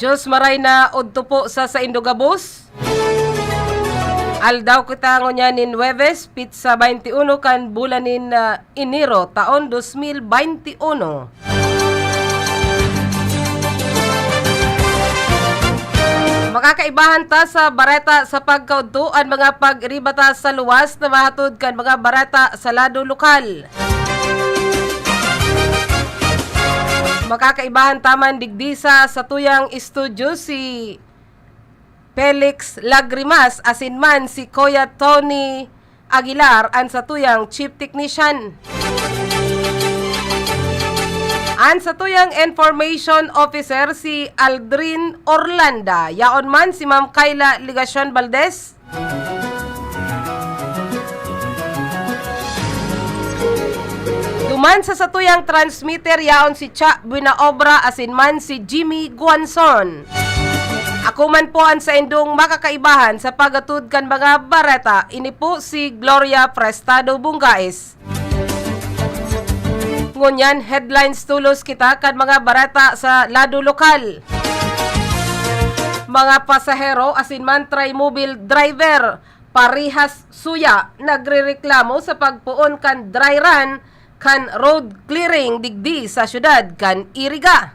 Diyos maray na udto po sa Indogabos. Aldaw kita ngonya nin Huwebes, pizza 21 kan bulanin Enero taon 2021. Makakaibahan ta sa bareta sa pagkaudtuan mga pagribata sa luwas na mahatod kan mga bareta sa lado lokal. Makakaibahan taman digdisa sa tuyang estudyo si Felix Lagrimas asinman si Kuya Tony Aguilar an sa tuyang Chief Technician. An sa tuyang Information Officer si Aldrin Orlanda. Yaon man si Ma'am Kayla Ligacion Valdez. Duman sa satuyang transmitter yaon si Cha Buenaobra asinman si Jimmy Guanzon. Ako man po an sa indong makakaibahan sa pagatud kan mga bareta, ini po si Gloria Prestado Bungais. Ngunyan, headlines tulos kita kan mga bareta sa lado lokal. Mga pasahero asinman trimobile driver, parihas suya, nagrereklamo sa pagpuon kan dry run kan road clearing digdi sa syudad kan Iriga.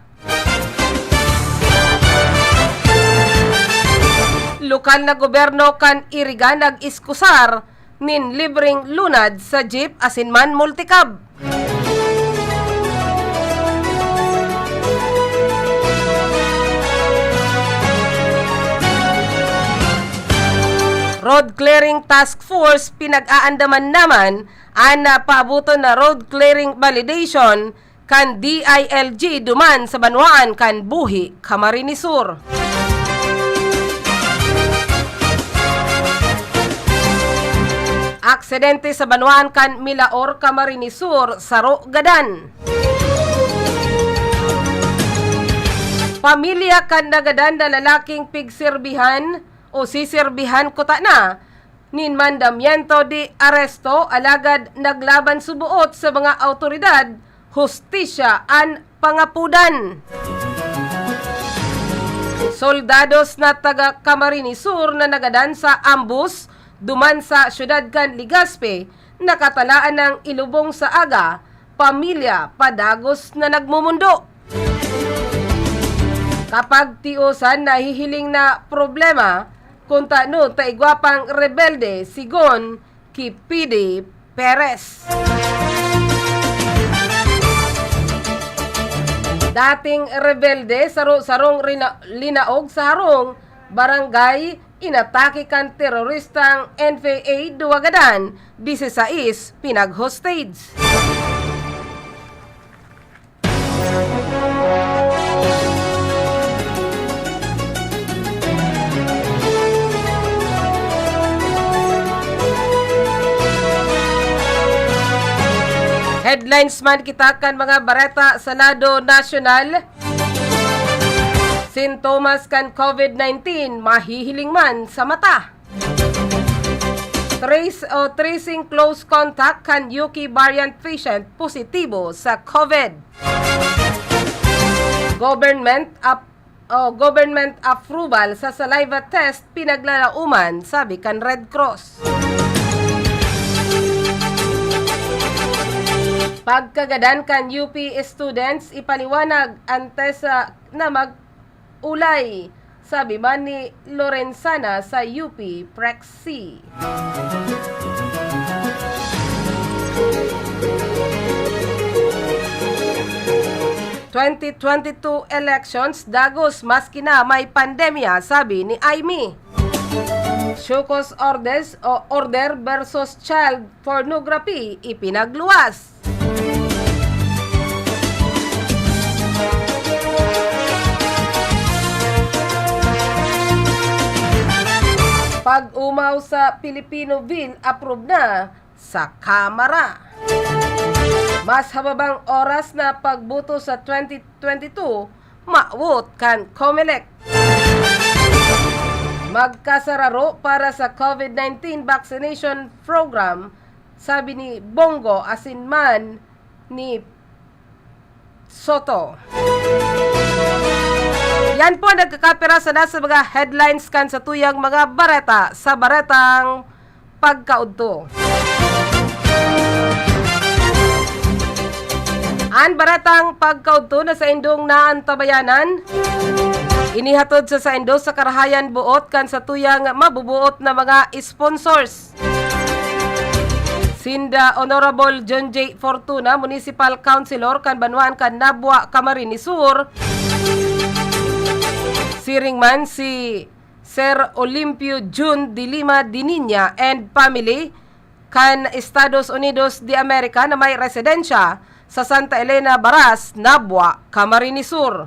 Lokal na gobyerno kan Iriga nag-iskusar nin libreng lunad sa jeep asinman multicab. Road Clearing Task Force pinag-aandaman naman ang paabuton na road clearing validation kan DILG duman sa Banwaan kan Buhi, Camarines Sur. Aksidente sa Banwaan kan Milaor, Camarines Sur, Saro, Gadan. Pamilya kan nagadan na lalaking pigserbihan o sisirbihan kuta na nin mandamiento di aresto alagad naglaban subuot sa mga autoridad, hustisya an pangapudan. Soldados na taga Camarines Sur na nagadan sa ambus duman sa syudad kan Legazpi, nakatalaan ng ilubong sa aga, pamilya padagos na nagmumundo. Kapag tiusan nahihiling na problema, kung tano taigwapang rebelde sigon ki PD Perez. Dating rebelde sarong linaog sa harong barangay inatake kan teroristang NPA Duwagadan 16 pinag-hostage. Headlines man kita kan mga bareta sa lado nasyonal. Sintomas kan COVID-19 mahihiling man sa mata. Tracing close contact kan UK variant patient positibo sa COVID. Government approval sa saliva test pinaglalauman sabi kan Red Cross. Pagkagadan kan UP students ipaliwanag antes na mag-ulay, sabi man ni Lorenzana sa UP Prexy. ...2022 elections dagos maski na may pandemya, sabi ni Aimee. Shukos order versus child pornography ipinagluwas. Pag-umaw sa Filipino bill, approve na sa Kamara. Mas hababang oras na pagbuto sa 2022, maawot kan COMELEC. Magkasararo para sa COVID-19 vaccination program, sabi ni Bongo asinman ni Soto. Yan po nagkakapira sa nasa mga headlines kan sa tuyang mga bareta sa baretang pagkaudto. Ang baretang pagkaudto na sa indong naantabayanan, inihatod sa indo sa karahayan buot kan sa tuyang mabubuot na mga sponsors. Sinda Honorable John J. Fortuna, Municipal Councilor kan Banwaan kan Nabwa, Camarines Sur. Siring man si Sir Olimpio June de Lima Dininya and family kan Estados Unidos de America na may residensya sa Santa Elena, Baras, Nabwa, Camarines Sur.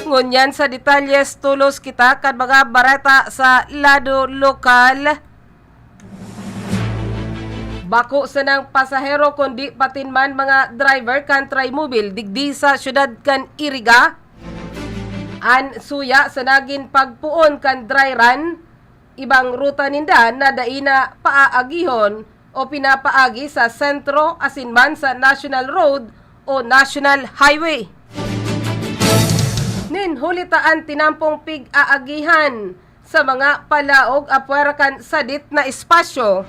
Ngunyan sa detalyes tulos kita kan mga bareta sa lado lokal. Bako sa ng pasahero kundi patin man mga driver kan Trimobile digdi sa syudad kan Iriga. An suya sa nagin pagpuon kan dry run, ibang ruta ninda na daina paaagihon o pinapaagi sa sentro asin man sa National Road o National Highway. Nin hulitaan tinampong pig-aagihan sa mga palaog apwera kan sadit na espasyo.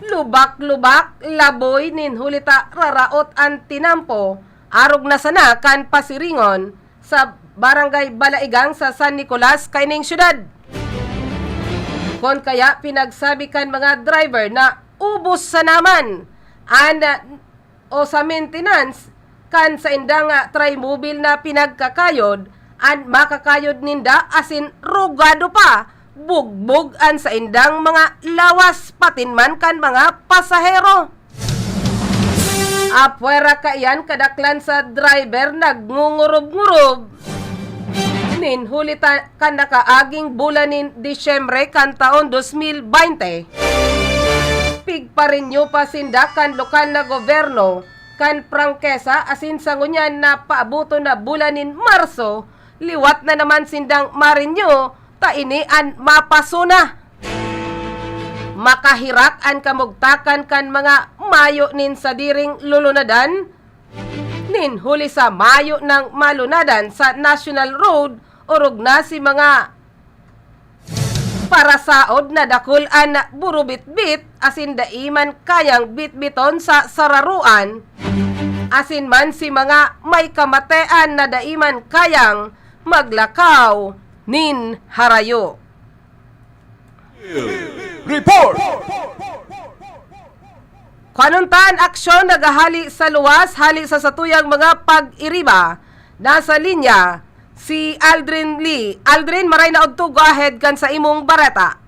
Lubak-lubak, laboy nin hulita raraot ang tinampo arog na sana kan pasiringon sa Barangay Balaigang sa San Nicolas, kaining syudad. Kon kaya pinagsabi kan mga driver na ubos sa naman o sa maintenance kan sa indang Trimobile na pinagkakayod an makakayod ninda asin rugado pa bugbog an sa indang mga lawas patin man kan mga pasahero. Apwera kaiyan kadaklan sa driver nagngungurob-ngurob. Nin hulita kan nakaaging bulanin Disyembre kan taon 2020. Pigparinyo pa sinda kan lokal na gobyerno kan prangkesa asin sa ngunyan na paabuto na bulanin Marso, liwat na naman sindang marinyo tainian mapasuna. Makahirak an kamugtakan kan mga mayo nin sa diring lulunadan, nin huli sa mayo ng malunadan sa National Road urog na si mga parasaod na dakulan na burubit-bit asin daiman kayang bitbiton sa sararuan asin man si mga may kamatean na daiman kayang maglakaw nin harayo. Report! Kanuntaan aksyon nagahali sa luwas hali sa satuyang mga pag-iriba. Nasa linya si Aldrin Lee. Aldrin, maray na odto, go ahead kan sa imong bareta.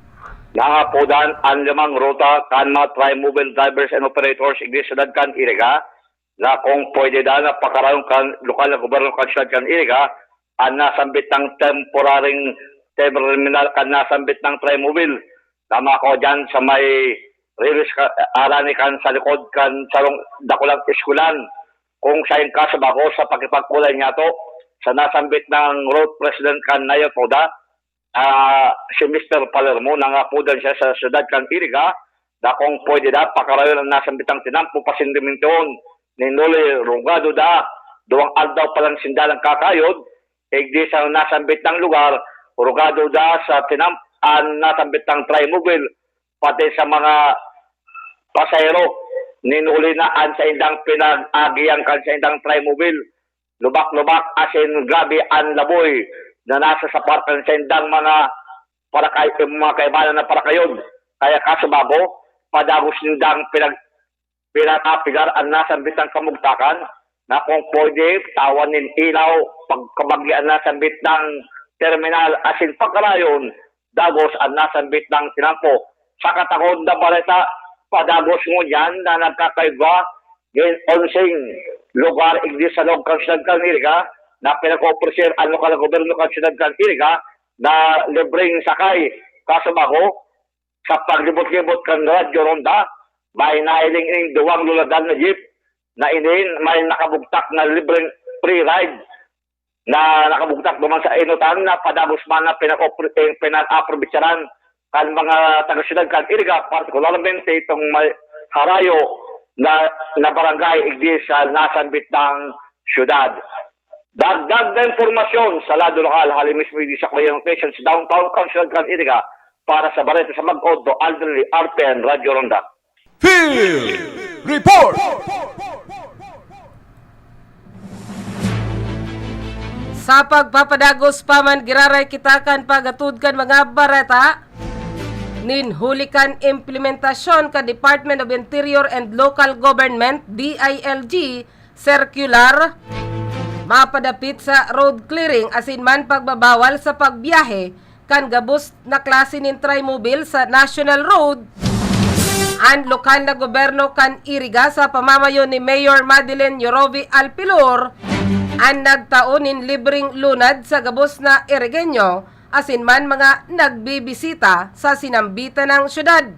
Nahapodan ang limang ruta kan mga Trimobile drivers and operators igdi syudad kan Iriga na kung pwede da na pakarayon kan lokal na gobyerno kan syudad kan Iriga ang nasambit ng temporaring terminal kan nasambit ng Trimobile. Tama ko dyan sa may release arani kan sa likod kan sarong dakulang iskulan kung sa yung kasabako sa pagkipagkulay niya to sa nasambit ng road president kan Nayo Toda. Si Mr. Palermo nangapudan siya sa syudad kan Iriga na kung pwede da pakarayon ang nasambitang tinampo pasindimenton ni Noli Rungado da duwang aldaw palang sindalang kakayod igdi sa nasambit ng lugar Rungado da sa nasambit ng Trimobile pati sa mga pasahero ninuli na an sa indang pinag-agiang kan sa indang Trimobile lubak-lubak asin grabe an laboy na nasa sa parkan sa indang mga kaibanan na parakayod. Kaya kasababo, padagos nindang pinag-apigar ang nasambit ng kamugtakan na kung pwede, tawanin ilaw, pagkabagian nasambit ng terminal asin pagkarayon, dagos ang nasambit ng tinampo. Sa katakod na bareta, padagos mo yan na nagkakaiba, yung onsing lugar igdi sa loob ng syudad kan Iriga na pinag-opresir ang lokal na gobyerno ng syudad kan Iriga na libreng sakay kasabako sa paglibot-libot kan radyo ronda may nailing-iling duwang luladan na jeep na inin may nakabugtak na libreng free ride na nakabugtak naman sa inutan na padagos man na pinag-aprobitsaran kan mga taga-syudad kan Iriga, partikularmente itong may harayo na barangay igdi sa nasanbit ng syudad. Dagdag na informasyon sa lado lokal, halimis mo sa Clear Location sa Downtown Council Grand Iriga para sa Barreto sa Mag-Odo, Aldrin RPN Radio Ronda. Field Report! Sa pagpapadagos pa man giraray kita kan pagatudkan mga bareta, ninhulikan implementasyon ka Department of Interior and Local Government DILG circular mapadapit sa road clearing asin man pagbabawal sa pagbiyahe kan gabos na klase nin trimobile sa National Road ang lokal na gobyerno kan Iriga sa pamamayo ni Mayor Madeline Yorovi Alpilor ang nagtaon nin libreng lunad sa gabos na Irigeño asin man mga nagbibisita sa sinambitan ng syudad.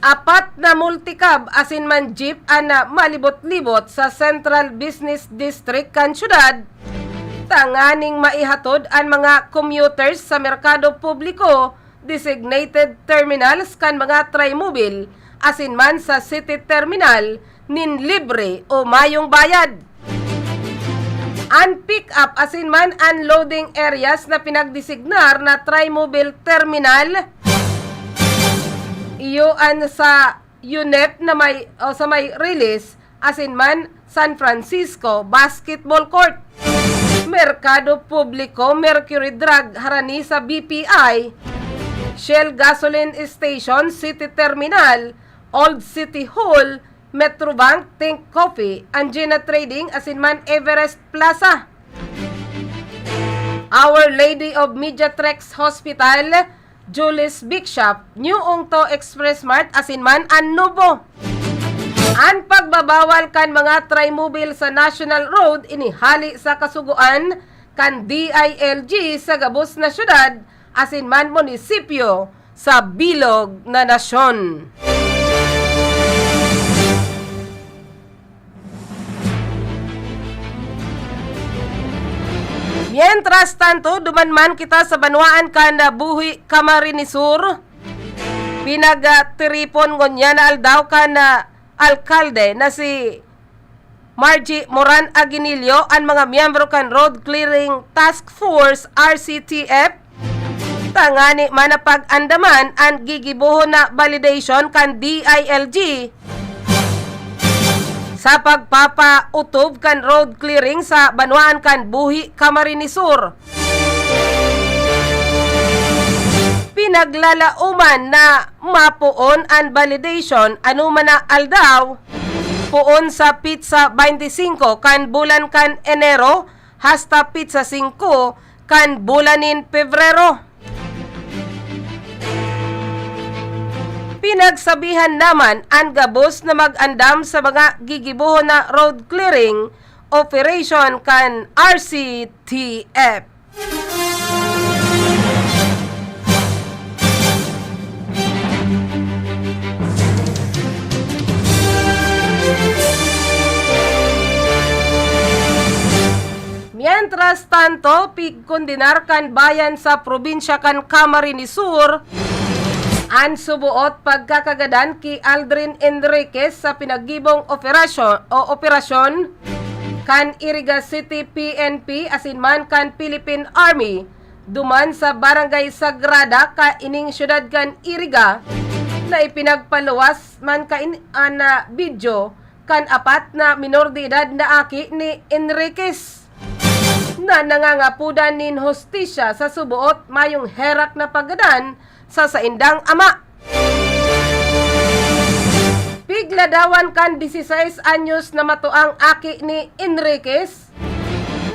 Apat na multicab asin man jeep ana malibot-libot sa Central Business District kan syudad. Tanganing maihatod ang mga commuters sa merkado publiko, designated terminals kan mga trimobile asin man sa city terminal nin libre o mayong bayad. Ang pick-up asin man unloading areas na pinagdesignar na trimobile terminal iyoan sa UNEP na sa may release asin man San Francisco Basketball Court, Merkado Publiko Mercury Drug harani sa BPI, Shell Gasoline Station City Terminal, Old City Hall, Metrobank, Think Coffee, Angina Trading asin man Everest Plaza, Our Lady of Mediatrex Hospital, Julius Big Shop, New Ongto Express Mart asin man Annubo. Ang pagbabawal kan mga trimobile sa National Road inihali sa kasuguan kan DILG sa gabos na syudad asin man munisipyo sa bilog na nasyon. Mientras tanto, dumanman kita sa banwaan kan Buhi Camarines Sur. Pinagtiripon ngonya na aldaw kan alkalde na si Margie Moran Aguinillo ang mga miyembro kan Road Clearing Task Force RCTF. Tangani manapag andaman ang gigibuho na validation kan DILG sa pagpapautob kan road clearing sa banwaan kan Buhi Camarines Sur. Pinaglalauman na mapuon ang validation anuman na aldaw puon sa pizza 25 kan bulan kan Enero hasta pizza 5 kan bulanin Pebrero. Pinagsabihan naman ang gabos na mag-andam sa mga gigibuho na road clearing operation kan RCTF. Mientras tanto, pigkondinar kan bayan sa probinsya kan Camarines Sur ang subuot pagkakagadan ki Aldrin Enriquez sa pinagibong operasyon kan Iriga City PNP asin man kan Philippine Army duman sa Barangay Sagrada ka ining syudad kan Iriga na ipinagpaluwas man ka video kan apat na minor de edad na aki ni Enriquez na nangangapudan nin hostisya sa subuot mayong herak na paggadan sa saindang ama. Pigladawan kan 16 anyos na matuang aki ni Enriquez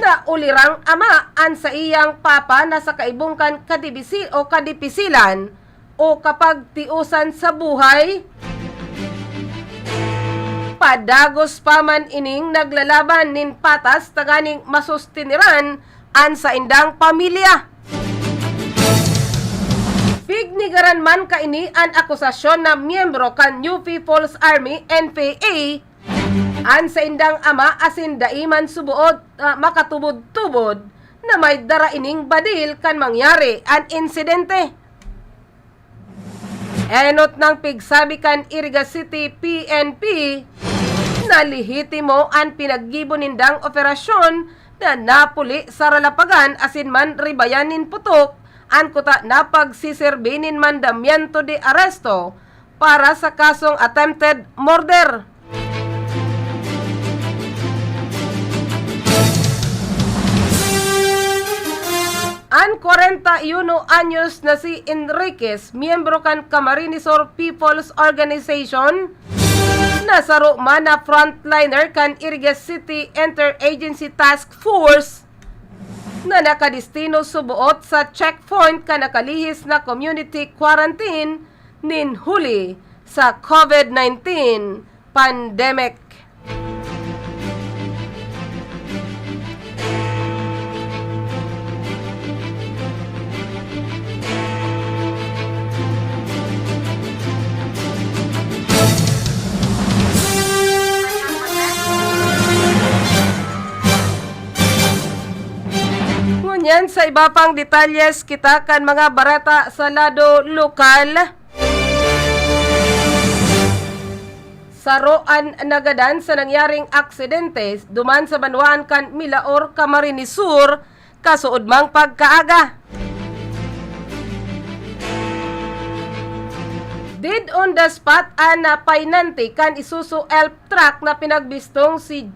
na ulirang ama an sa iyang papa na sa kaibong kan kadibisi o kadipisilan o kapag tiusan sa buhay. Padagos pa man ining naglalaban nin patas taganing masustiniran an sa indang pamilya. Pignigaran man kaini ang akusasyon na miyembro kan New People's Army NPA an sa indang ama asin daiman subuod makatubod-tubod na may daraining badil kan mangyari ang insidente. Enot ng pigsabikan Iriga City PNP na lihitimo ang pinaggibo-nindang operasyon na napuli sa Ralapagan asin man ribayanin putok ang kuta na pagsisirbinin mandamiento de aresto para sa kasong attempted murder. Ang 41 anyos na si Enriquez, miyembro kan Camarinesor People's Organization, nasaro man na frontliner kan Iriga City Interagency Task Force na nakadistino subuot sa checkpoint ka nakalihis na community quarantine nin huli sa COVID-19 pandemic. Ngunyan sa iba pang detalyes kita kan mga barata sa lado lokal. Saroan nagadan sa nangyaring aksidente duman sa Banwaan kan Milaor, Camarines Sur, kasuod mang pagkaaga. Dead on the spot na painante kan Isuzu elf truck na pinagbistong si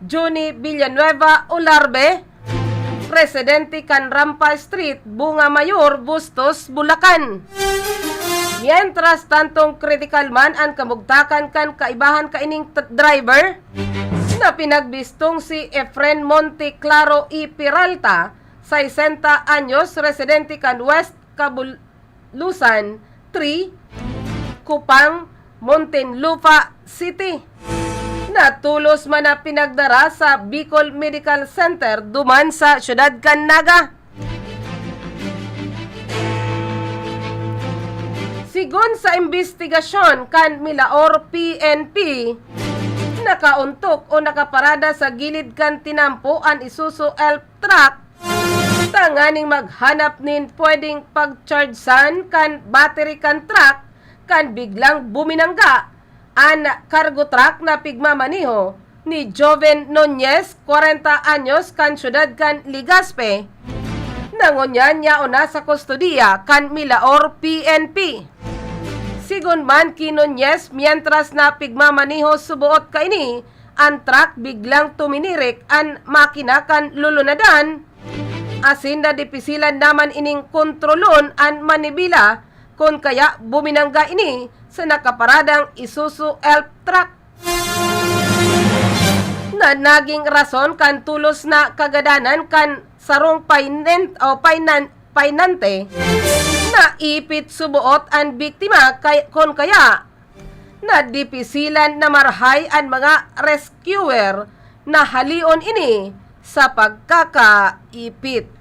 Johnny Villanueva Olarbe, residente kan Rampa Street, Bunga Mayor, Bustos, Bulacan. Mientras tantong critical man ang kamugtakan kan kaibahan kaining driver na pinagbistong si Efren Monte Claro y Peralta, 60 anyos, residente kan West Cabulusan 3, Kupang, Muntinlupa City. Natulos man na pinagdara sa Bicol Medical Center duman sa syudad kan Naga. Sigon sa investigasyon kan Milaor PNP, nakauntok o nakaparada sa gilid kan tinampo ang Isuzu elf truck tanganing maghanap nin pwedeng pag-chargesan kan battery kan truck kan biglang buminangga ang cargo truck na pigmamaniho ni Joven Nunez, 40 anyos, kan syudad kan Legazpi. Nangunyan niya o nasa kustodiya kan Milaor PNP. Sigon man ki Nunez, mientras na pigmamaniho subuot kaini, ang truck biglang tuminirik ang makina kan lulunadan, asin na dipisilan naman ining kontrolon ang manibila, kung kaya buminangga ini sa nakaparadang Isuzu elf truck. Na naging rason kan tulos na kagadanan kan sarong painante na ipit subuot ang biktima kon kaya na dipisilan na marhay ang mga rescuer na halion ini sa pagkakaipit.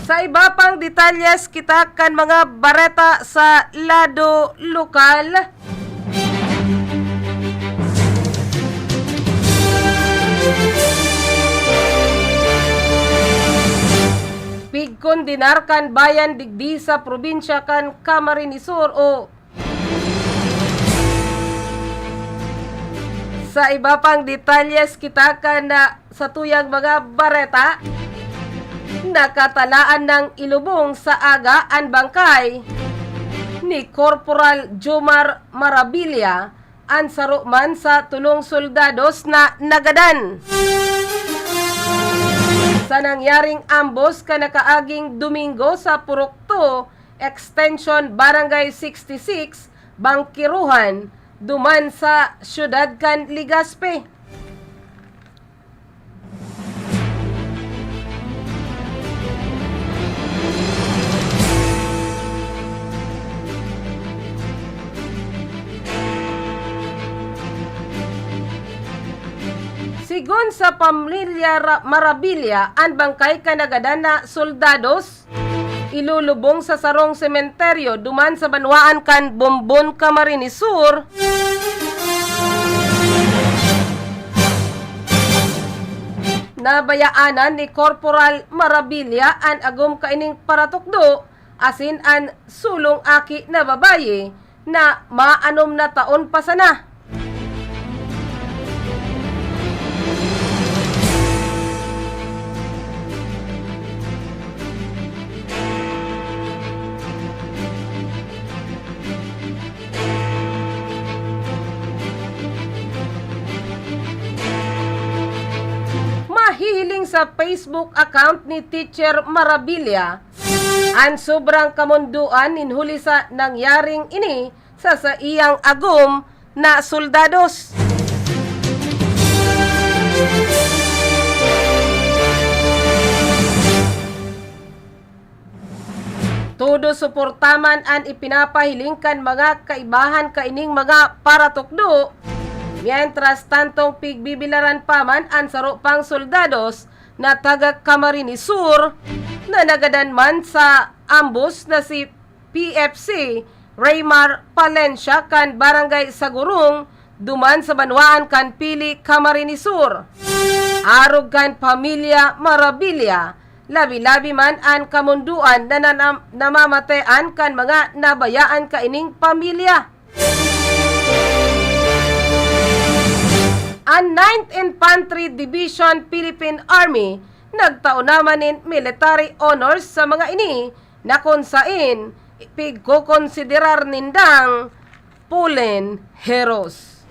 Sa iba pang detalyes kita kan mga bareta sa lado lokal. Pigkondinar kan bayan digdi sa probinsya kan Camarines Sur o sa iba pang detalyes kita kan sa tuyang mga bareta. Nakatalaan ng ilubong sa aga ang bangkay ni Corporal Jomar Marabilia ang saruman sa tulong soldados na nagadan. Sa nangyaring ambos kanakaaging Domingo sa Purokto, Extension Barangay 66, Bangkiruhan, duman sa syudad kan Legazpi. Sigon sa pamilya Marabilia, ang bangkay kanagadan na soldados ilulubong sa sarong sementeryo duman sa Banwaan kan Bombon, Camarines Sur. Nabayaanan ni Corporal Marabilia an agom kaining paratukdo asin an sulong aki na babaye na maanom na taon pa sana. Mahihiling sa Facebook account ni Teacher Marabilia ang sobrang kamunduan ninhuli sa nangyaring ini sa iyang agom na soldados. Todo suportaman ang ipinapahilingkan mga kaibahan kaining mga paratukdo. Mientras tantong pigbibilaran paman ang sarupang soldados na taga Camarines Sur na nagadan man sa ambus na si PFC Raymar Palencia kan Barangay Sagurong duman sa Banwaan kan Pili, Camarines Sur. Arog kan pamilya Marabilia, labi-labi man ang kamunduan na namamatean kan mga nabayaan kaining pamilya. Ang 9th Infantry Division Philippine Army nagtaon naman in military honors sa mga ini na kung sain ipigkukonsiderar nindang Fallen Heroes.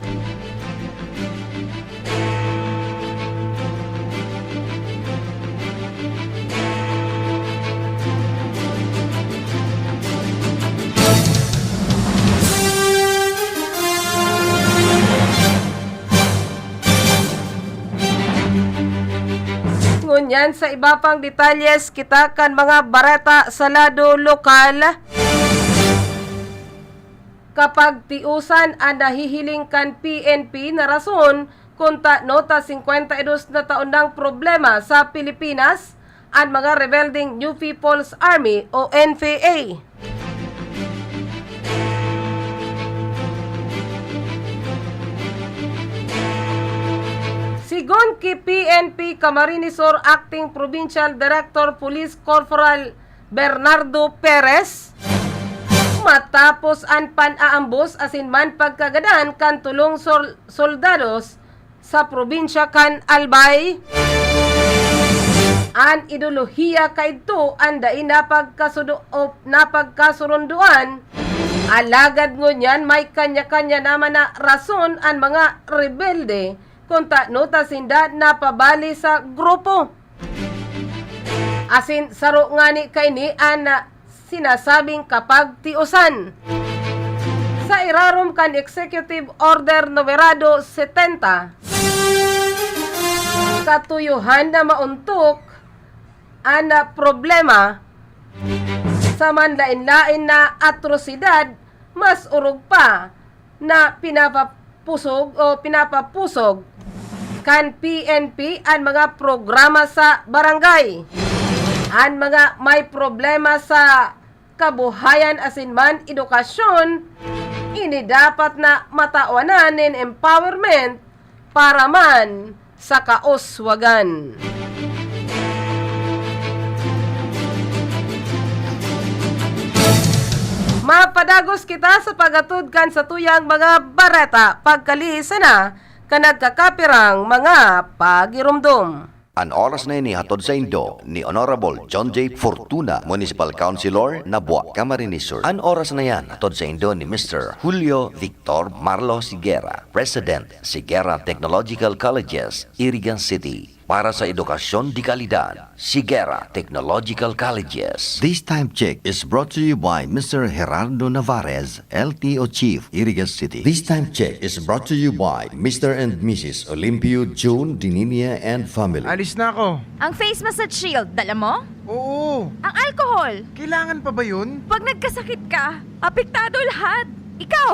Ngunyan sa iba pang detalyes kita kan mga barata sa lado lokal. Kapag tiusan ang nahihiling kan PNP na rason kung nota 52 na taon ng problema sa Pilipinas ang mga rebelding New People's Army o NPA. Sigon ki PNP Camarines Sur Acting Provincial Director Police Corporal Bernardo Perez, matapos ang pan-aambos asin man pagkagadan kan tulong soldados sa probinsya kan Albay, an ideolohiya kaidto anday napagkasurunduan. Alagad ngunyan may kanya-kanya naman na rason ang mga rebelde kung nota sinda napabali sa grupo. Asin saro nga ni kaini an sinasabing kapag tiusan. Sa irarom kan Executive Order Numerado 70, katuyuhan na mauntok ang problema sa manlain-lain na atrosidad, mas urog pa na pinapapusog kan PNP ang mga programa sa barangay. Ang mga may problema sa kabuhayan asin man edukasyon, ini dapat na matawanan in empowerment para man sa kauswagan. Mapadagos kita sa pagatudkan sa tuyang mga barata pagkalihisa na kanagkakapirang mga pagirumdum. An oras na ini hatod sa Indo ni Honorable John J. Fortuna, Municipal Councilor, Nabua, Camarines Sur. An oras na yan hatod sa Indo ni Mr. Julio Victor Marlo Siguera, President, Siguera Technological Colleges, Irigan City. Para sa edukasyon di kalidad, Siguera Technological Colleges. This time check is brought to you by Mr. Gerardo Navarez, LTO Chief, Iriga City. This time check is brought to you by Mr. and Mrs. Olimpio June Dininia and family. Alis na ako. Ang face massage shield, dala mo? Oo. Ang alcohol, Kailangan pa ba yun? pag nagkasakit ka, apektado lahat. Ikaw,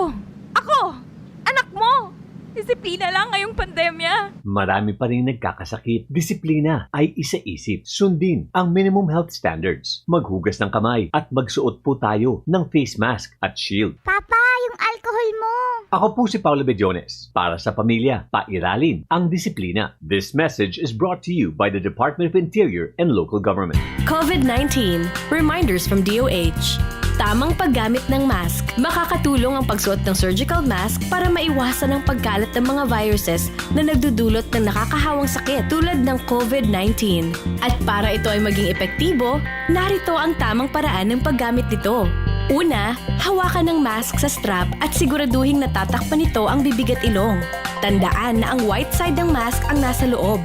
ako, anak mo, Disiplina lang ngayong pandemya. Marami pa rin nagkakasakit. Disiplina ay isa-isip. Sundin ang minimum health standards. Maghugas ng kamay at magsuot po tayo ng face mask at shield. Papa, yung alcohol mo. Ako po si Paulo Bediones. Para sa pamilya, pairalin ang disiplina. This message is brought to you by the Department of Interior and Local Government. COVID-19. Reminders from DOH. Tamang paggamit ng mask. Makakatulong ang pagsuot ng surgical mask para maiwasan ang pagkalat ng mga viruses na nagdudulot ng nakakahawang sakit tulad ng COVID-19. At para ito ay maging epektibo, narito ang tamang paraan ng paggamit nito. Una, hawakan ng mask sa strap at siguraduhin natatakpan nito ang bibig at ilong. Tandaan na ang white side ng mask ang nasa loob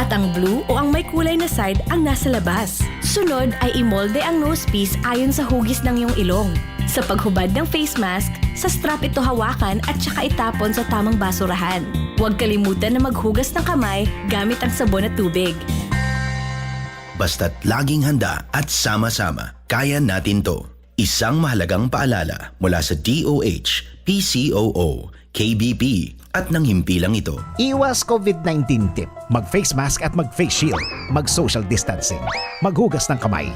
at ang blue o ang may kulay na side ang nasa labas. Sunod ay imolde ang nosepiece ayon sa hugis ng iyong ilong. Sa paghubad ng face mask, sa strap ito hawakan at saka itapon sa tamang basurahan. Huwag kalimutan na maghugas ng kamay gamit ang sabon at tubig. Basta't laging handa at sama-sama, kaya natin to. Isang mahalagang paalala mula sa DOH, PCOO, KBP at ng himpilang ito. Iwas COVID-19 tip. Mag-face mask at mag-face shield. Mag-social distancing. Maghugas ng kamay.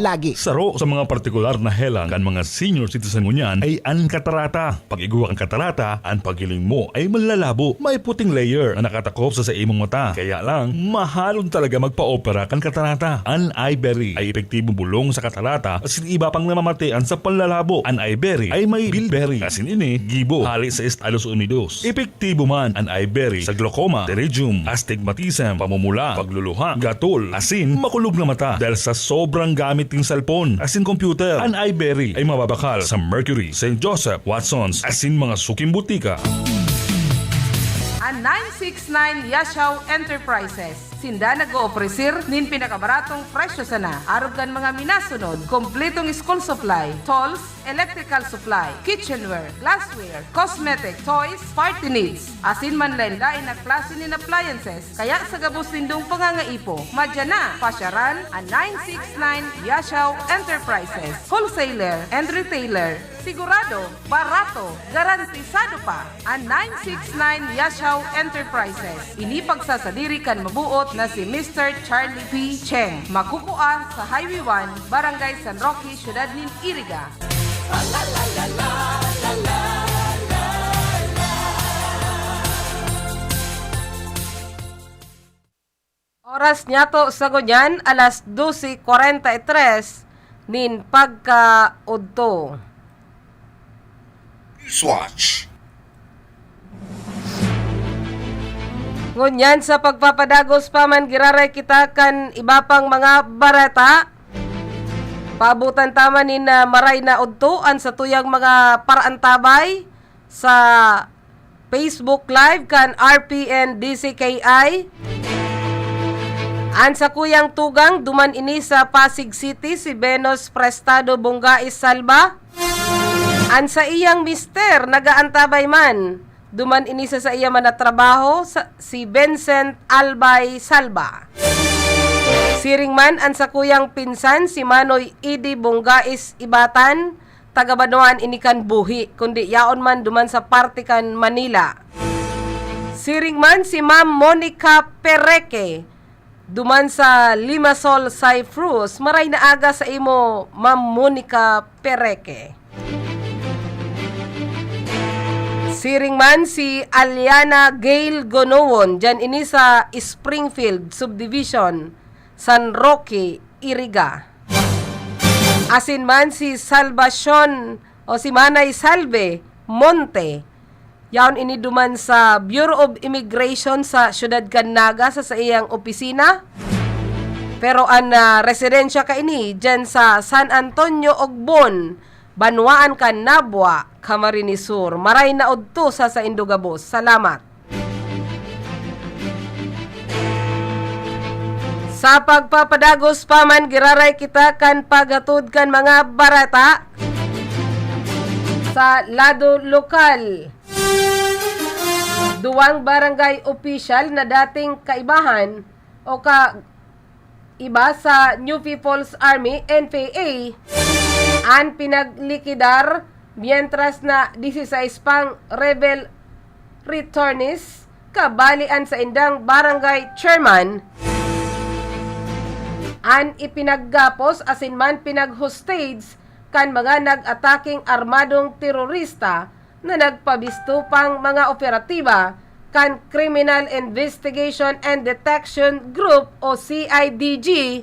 Lagi. Saro sa mga partikular na helang kan mga senior citizen mo niyan ay ang katarata. Pag iguwa ang katarata, ang paghiling mo ay malalabo. May puting layer na nakatakop sa imong mata. Kaya lang, mahalon talaga magpa-opera kan katarata. An Iberry ay epektibong bulong sa katarata asin iba pang namamatian sa panlalabo. An Iberry ay may bilberry. Asin ini, gibo, hali sa Estados Unidos. Epektibo man an Iberry sa glaucoma, pterygium, astigmatism, pamumula, pagluluha, gatol, asin makulog na mata dahil sa sobrang gamit ting cellphone, asin computer. An Iberry ay mababakal sa Mercury, St. Joseph, Watson's, asin mga suking butika. Ang 969 Yashaw Enterprises. Sinda nag-oopresir nin pinakabaratong presyo sana. Arugan mga minasunod, kompletong school supply, tools, electrical supply, kitchenware, glassware, cosmetic, toys, party needs. Asin man lain na klase nin appliances. Kaya sa gabos nindong pangangaipo, madya na, pasyaran ang 969 Yashaw Enterprises. Wholesaler and retailer. Sigurado, barato, garantisado pa ang 969 Yashaw Enterprises. Inipagsasadiri kan mabuot na si Mr. Charlie P. Cheng. Makukuha sa Highway 1, Barangay San Roque, Ciudad nin Iriga. Oras niya to sa gunyan, alas 12:43 nin pagkaudto. Swatch. Ngunyan sa pagpapadagos pa man giraray kita kan iba pang mga barata. Paabutan tama ni na maray na udtoan sa tuyang mga paraantabay sa Facebook Live kan RPN DCKI. An sa kuyang tugang duman ini sa Pasig City si Benos Prestado Bongais Salba. An sa iyang mister nagaantabay man duman ini sa iya man na trabaho si Vincent Albay Salba. Siring man an sa kuyang pinsan si Manoy Idi Bongais Ibatan, taga Banuan inikan buhi, kundi yaon man duman sa Partikan Manila. Siring man si Ma'am Monica Pereke, duman sa Limassol, Cyprus. Maray na aga sa imo, Ma'am Monica Pereke. Siring man si Aliana Gail Gonowon, dyan ini sa Springfield Subdivision, San Roque, Iriga. Asin man si Salvacion o si Manay Salve Monte, yaon ini duman sa Bureau of Immigration sa Ciudad Canaga sa iyang opisina. Pero ang residensya ka ini dyan sa San Antonio, Ogbon, Banwaan ka Nabwa, Camarines Sur. Maray na udto sa Indogabos. Salamat. Sa pagpapadagos pa man giraray kita kan paghatod kan mga barata sa lado lokal. Duwang barangay official na dating kaibahan o iba sa New People's Army, NPA, ang pinaglikidar mientras na 16 pang rebel returnees kabalian sa indang barangay chairman an ipinaggapos asin man pinaghostage kan mga nag-ataking armadong terorista na nagpabisto pang mga operatiba kan Criminal Investigation and Detection Group o CIDG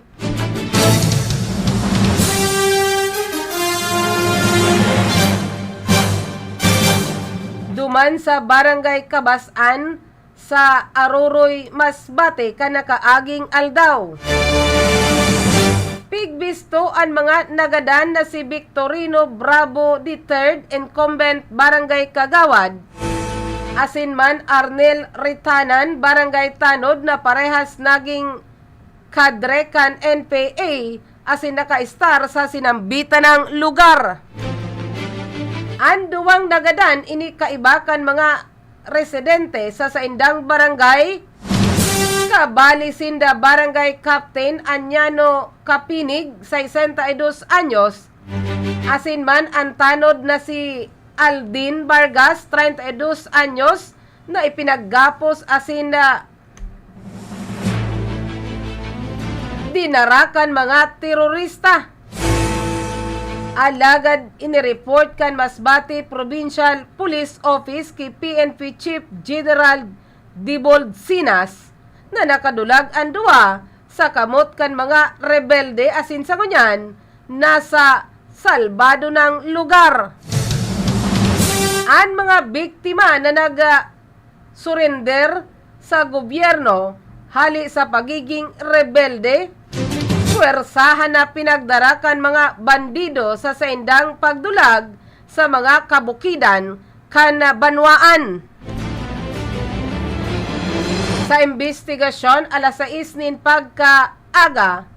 duman sa barangay Kabasan sa Aroroy, Masbate kanakaaging aldaw. Pigbisto ang mga nagadan na si Victorino Bravo III, incumbent Barangay Kagawad, asin man Arnel Ritanan, Barangay Tanod na parehas naging kadre kan NPA, asin naka-star sa sinambitan ng lugar. Ang duwang nagadan ini kaibakan mga residente sa saindang barangay kabali sinda Barangay Captain Anyano Kapinig, 62 anyos, asin man ang tanod na si Aldin Vargas, 32 anyos, na ipinaggapos asin na dinarakan mga terorista. Alagad inireport kan Masbate Provincial Police Office kay PNP Chief General Dibold Sinas na nakadulag ang duwa sa kamot kan mga rebelde asin sa kunyan nasa salbado ng lugar. Ang mga biktima na nag-surrender sa gobyerno hali sa pagiging rebelde, puwersahan na pinagdarakan mga bandido sa saindang pagdulag sa mga kabukidan kan banwaan. Sa investigasyon, alas 6 nin pagkaaga,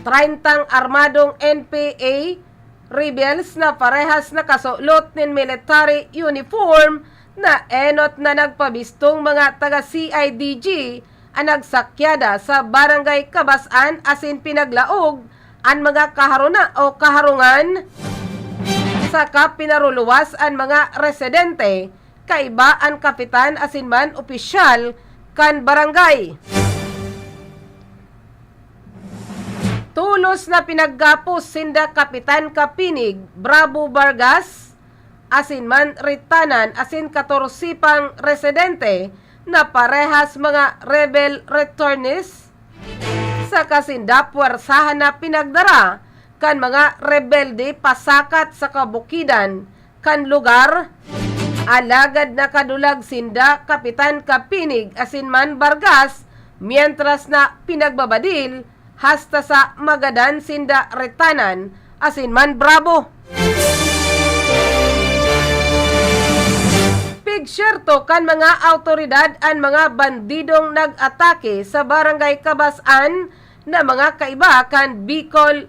30 armadong NPA rebels na parehas nakasulot nin military uniform na enot na nagpabistong mga taga-CIDG ang nagsakyada sa Barangay Kabasan asin pinaglaog ang mga kaharuna o kaharungan saka pinaruluwas ang mga residente kaiba ang kapitan asin man opisyal kan barangay. Tulos na pinaggapos sinda Kapitan Kapinig Bravo Vargas asin man Ritanan asin 14 pang residente na parehas mga rebel returnees sa kasinda puwersahan na pinagdara kan mga rebelde pasakat sa kabukidan kan lugar. Alagad na kadulag sinda Kapitan Kapinig asin man Vargas mientras na pinagbabadil hasta sa magadan sinda Ritanan asin man Bravo. Pigsyerto kan mga autoridad ang mga bandidong nag-atake sa Barangay Kabasan na mga kaiba kan Bicol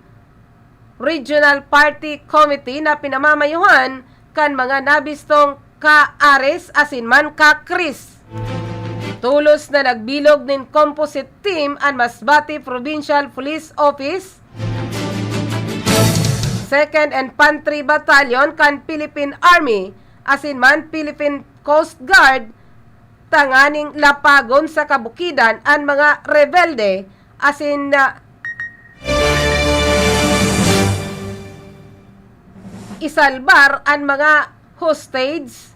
Regional Party Committee na pinamamayuhan kan mga nabistong ka-Ares asin man ka-Kris. Tulos na nagbilog nin composite team ang Masbate Provincial Police Office, 2nd Infantry Battalion kan Philippine Army asin man Philippine Coast Guard tanganing lapagon sa kabukidan ang mga rebelde asin na isalbar ang mga hostage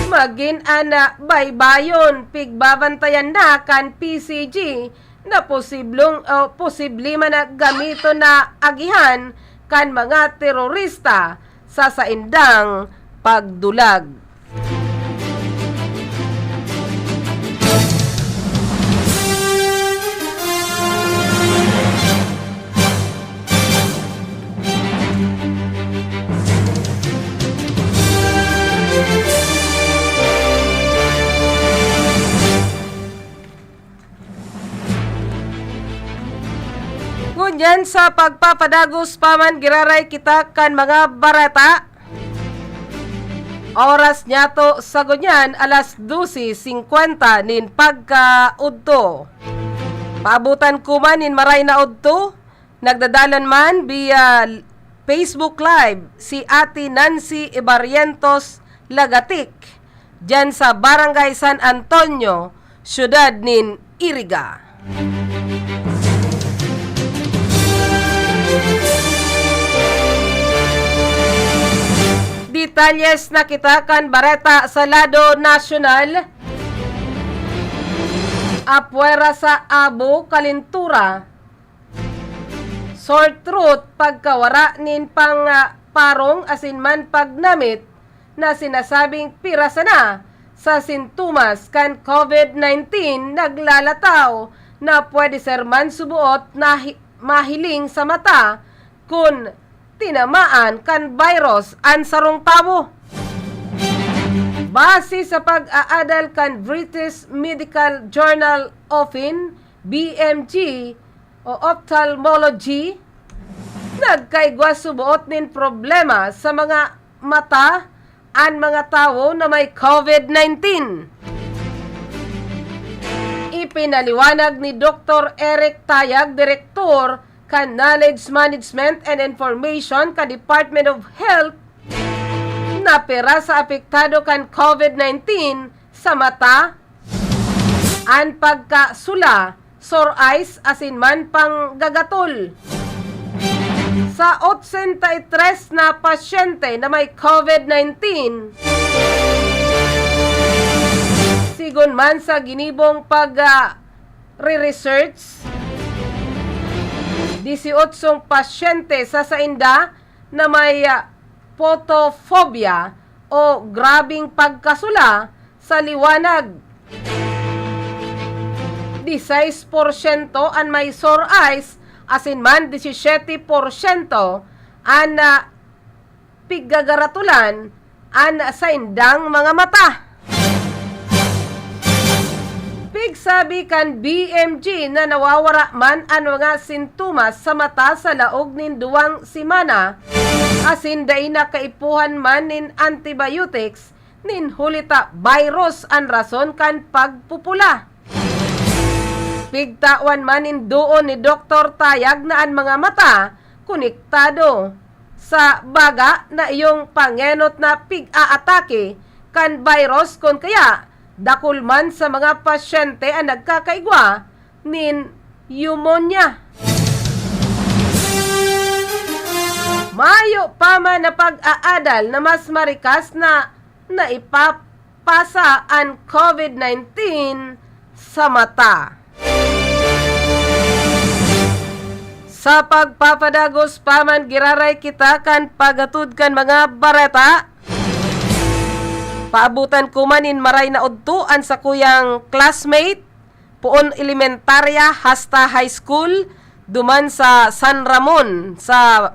magin ana baybayon pigbabantayan na kan PCG na posible man na gamito na agihan kan mga terorista sa saindang pagdulag. Ngunyan sa pagpapadagos paman giraray kita kan mga barata. Oras niya to sa gunyan alas 12:50 nin pagkaudto. Paabutan ko man nin maray na udto. Nagdadalan man via Facebook Live si Ate Nancy Ibarrientos Lagatik dyan sa Barangay San Antonio, Syudad nin Iriga. Detalyes na kita kan bareta sa lado nasyonal. Apwera sa Abo, Kalintura. Sore throat pagkawara nin pang parong asin man pagnamit na sinasabing pirasa na sa sintomas kan COVID-19 naglalataw na pwede ser man subuot na mahiling sa mata kung tinamaan kan virus ang sarong tabo. Base sa pag-aadal kan British Medical Journal Ofin, BMG o Ophthalmology, nagkaigwa subuot nin problema sa mga mata ang mga tao na may COVID-19. Ipinaliwanag ni Dr. Eric Tayag, Direktor kan Knowledge Management and Information ka Department of Health, na pera sa apektado kan COVID-19 sa mata, ang pagkasula, sore eyes, asin man pang gagatol. Sa 83 na pasyente na may COVID-19, sigon man sa ginibong re-research, 18 pasyente sa sainda na may photophobia o grabing pagkasula sa liwanag. 16% ang may sore eyes, asin man 17% ang piggagaratulan ang saindang mga mata. Pigsabi kan BMG na nawawara man ang mga sintomas sa mata sa laog nin 2 semana, asin day na kaipuhan man nin antibiotics nin hulita virus ang rason kan pagpupula. Pigtawan man nin doon ni Dr. Tayag na ang mga mata konektado sa baga na iyong pangenot na pig-aatake kan virus kon kaya dakul man sa mga pasyente ang nagkakaigwa nin pneumonia. Mayo pa man na pag-aadal na mas marikas na naipapasa ang COVID-19 sa mata. Sa pagpapadagos pa man giraray kita kan pagatud kan mga bareta, paabutan ko manin maray na udtuan sa kuyang classmate, puon elementarya hasta high school, duman sa San Ramon, sa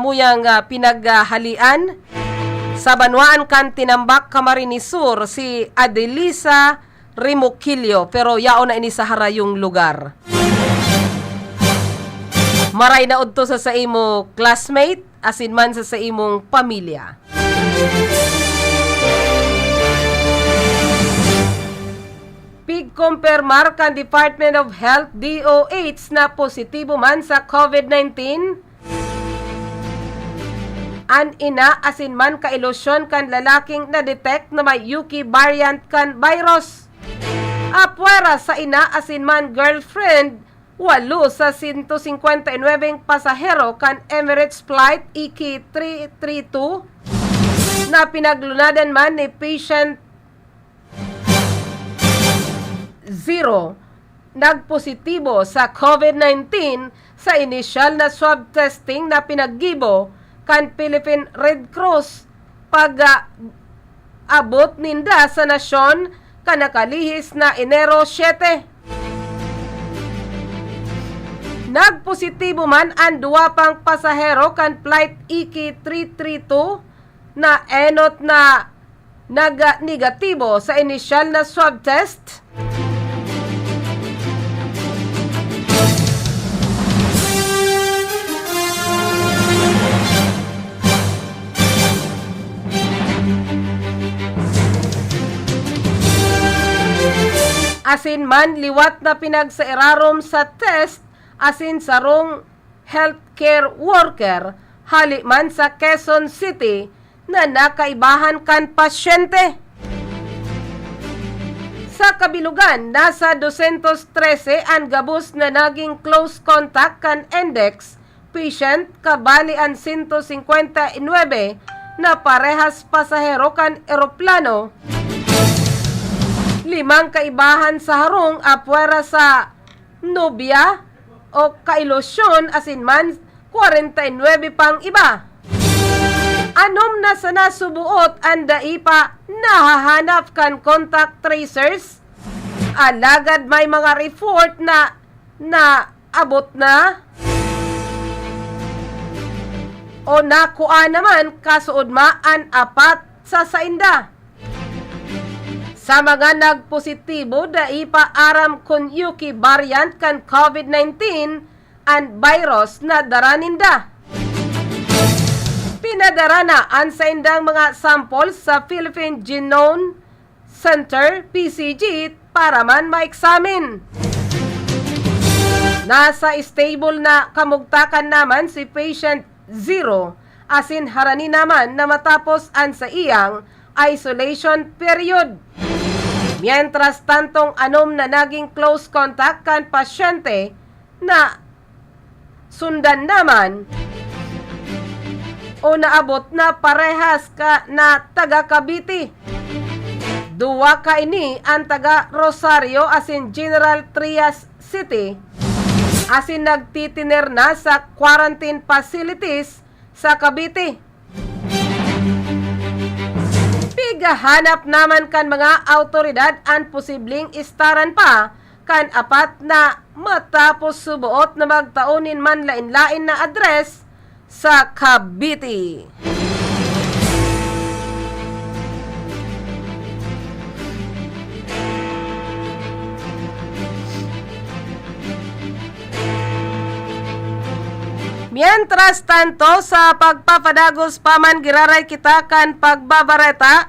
muyang pinaghalian. Sa Banwaan kan tinambak Camarines Sur si Adelisa Rimuquillo, pero yao na ini sa harayong lugar. Maray na udto sa imo classmate, asin man sa imong pamilya. Pigkumpirmar kan Department of Health DOH na positibo man sa COVID-19 an ina asin man ka ilusyon kan lalaking na-detect na may UK variant kan virus. Apwera sa ina asin man girlfriend, 8 sa 159 pasahero kan Emirates Flight EK332 na pinaglunadan man ni patient 0 nagpositibo sa COVID-19 sa initial na swab testing na pinaggibo kan Philippine Red Cross pag abot ninda sa nasyon kanakalihis na Enero 7. Nagpositibo man ang 2 pang pasahero kan flight EK332 na enot na nag-negatibo sa initial na swab test. Asin man liwat na pinagsairarom sa test asin sarong healthcare worker hali man sa Quezon City na nakaibahan kan pasyente. Sa kabilugan, nasa 213 ang gabos na naging close contact kan index patient kabali ang 159 na parehas pasahero kan eroplano. 5 kaibahan sa harong apwera sa Nubia o Kailosyon asin man 49 pang iba. Anom na sa nasubuot ang daipa nahahanap kan contact tracers. Alagad may mga report na abot na o nakuha naman kasuod maan 4 sa sainda. Sa mga nagpositibo, daipa aram kun yuki variant kan COVID-19 and virus na daraninda. Pinadara na ang saindang mga samples sa Philippine Genome Center, PCG, para man ma-examine. Nasa stable na kamugtakan naman si patient 0, asin harani naman na matapos ang sa iyang isolation period. Mientras tantong anom na naging close contact kan pasyente na sundan naman o naabot na parehas ka na taga Cavite. 2 ka ini ang taga Rosario asin General Trias City asin nagtitiner na sa quarantine facilities sa Cavite. Pigahanap naman kan mga autoridad ang posibleng istaran pa kan 4 na matapos subuot na magtaunin man lain-lain na address sa Cavite. Mientras tanto, sa pagpapadagos paman giraray kita kan pagbabareta,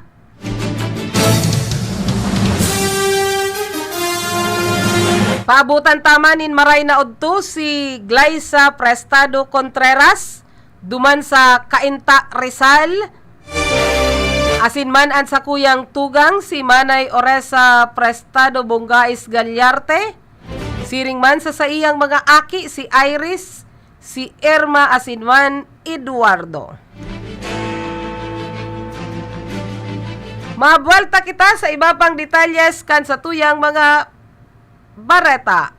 paabutan tamanin maray na udto si Glyza Prestado Contreras, duman sa Cainta Rizal, asin man ang sakuyang tugang si Manay Oresa Prestado Bongais Galyarte, siring man sa iyang mga aki si Iris, si Irma asinman Eduardo. Mabualta kita sa iba pang detalyes kan sa tuyang mga bareta.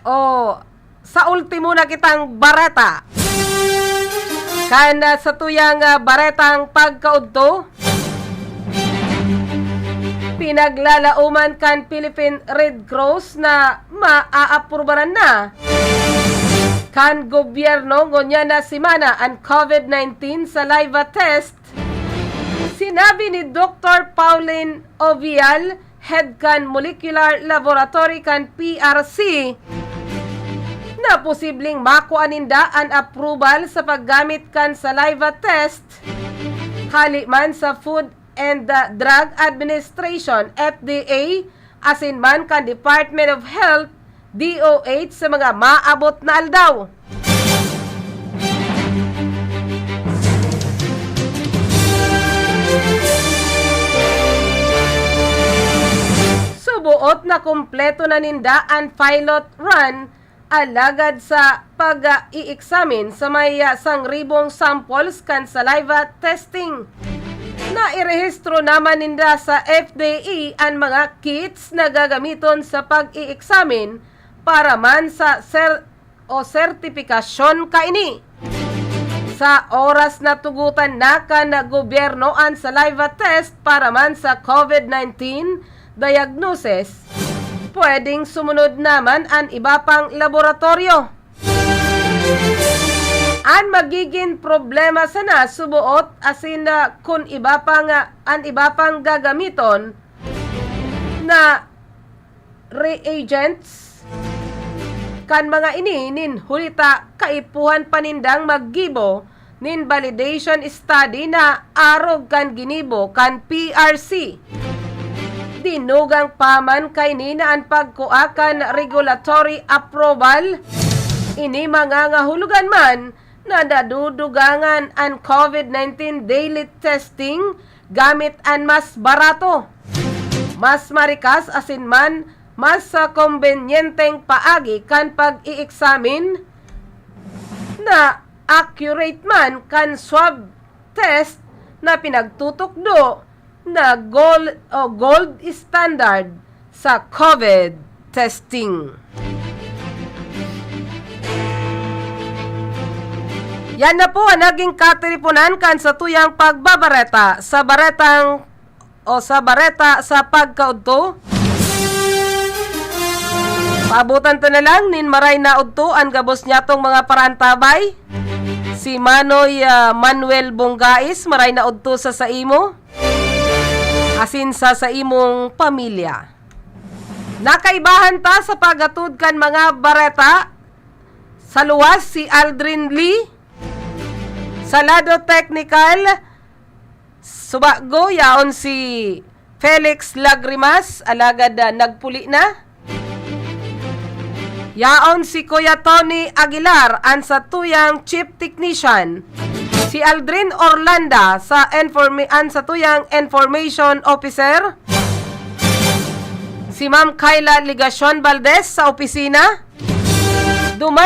O sa ultimo na kitang bareta. Kan sa tuyang baretang pagkaudto, pinaglalauman kan Philippine Red Cross na maaaprubaran na kan gobyerno ngonya na simana ang COVID-19 sa live test. Sinabi ni Dr. Pauline Ovial, head kan Molecular Laboratory kan PRC, na posibleng makuaninda ang approval sa paggamit kan sa live test hali man sa Food and the Drug Administration, FDA, asin man kan Department of Health, DOH, sa mga maabot na aldaw. Subuot na kumpleto na ninda ang pilot run alagad sa pag-i-examine sa may 1,000 samples kan saliva testing. Nairehistro naman ninda sa FDA ang mga kits na gagamiton sa pag-i-examine para man sa sertifikasyon kaini. Sa oras na tugutan na kan na gobyerno ang saliva test para man sa COVID-19 diagnosis, pwedeng sumunod naman ang iba pang laboratorio. Ang magiging problema sa nasubuot asin na kung iba pang gagamiton na reagents kan mga ini nin hulita kaipuhan panindang maggibo nin validation study na arog kan ginibo kan PRC. Dinugang paman kay nina ang pagkuakan regulatory approval Ini mga ngahulugan man na nadudugangan ang COVID-19 daily testing gamit ang mas barato, mas marikas asin man mas kombenyenteng paagi kan pag-i-examine na accurate man kan swab test na pinagtutukdo na gold standard sa COVID testing. Yan na po ang naging katiripunan kan sa tuyang pagbabareta sa baretang sa bareta sa pagkaudto. Paabutan to na lang nin maray na udto ang gabos niya tong mga parantabay. Si Manoy Manuel Bongais maray na udto sa imo. Asin sa imong pamilya. Nakaibahan ta sa pagatud kan mga bareta. Sa luwas si Aldrin Lee. Sa lado technical, subago yaon si Felix Lagrimas, alagad nagpuli na. Yaon si Kuya Tony Aguilar, ang sa tuyang chief technician. Si Aldrin Orlanda sa tuyang information officer. Si Ma'am Kayla Ligacion Valdez sa opisina. Duman